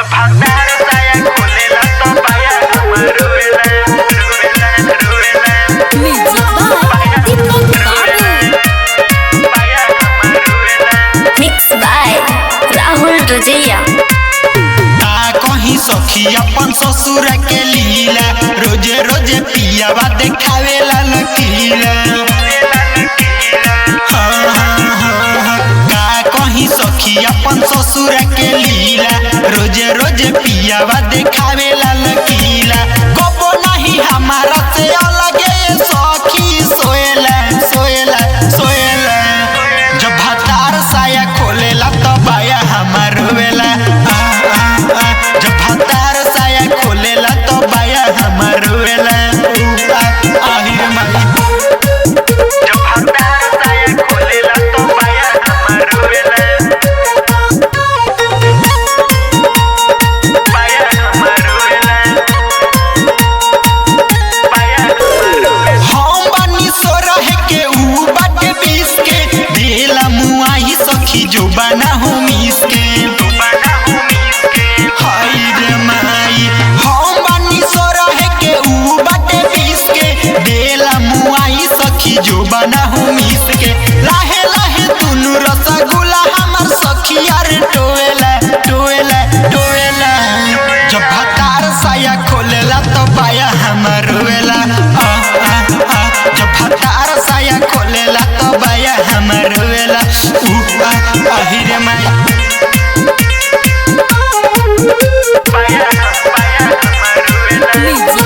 जब भंडार साया खोलेला तो पाया हमर रोवेला रोवेला रोवेला म्यूजिक बाय दीपक बाबू पाया हमर रोवेला मिक्स बाय राहुल रजैया। कहीं सखी अपन ससुर के लीला रोजे रोजे पियावा देखावेला लकीला। कहीं सखी अपन ससुर के लीला रोजे रोजे पियावा देखावेला लकीला। कबो नहीं हमारा से अलगे सखी सोएला सोएला सोएला। जब भतार साया खोलेला तो बाया हमार रोवेला। जब भतार साया खोलेला तो बाया हमार रोवेला। आहिर माई जब भंडार साया खोलेला तो पाया हमर रोवेला पाया हमर रोवेला पाया हमर रोवेला हम बानी सो रहे के ऊ बाटे बीस के देला मुआही सखी जो बना हो मिस के। बना हूँ मिसके हाय रे माई हम बानी सो रहे के ऊ बाटे बीस के देला मुआही सखी जो बना हो मिस के। लाहे लाहे दुनु रसगुल्ला हमर सखी यार टोएला टोएला टोएला। जब भतार साया खोलेला तो पाया हमर रोवेला। जब भतार साया खोलेला तो बाया हमर रोवेला। आहिरे माई पाया हमर रोवेला म्यूजिक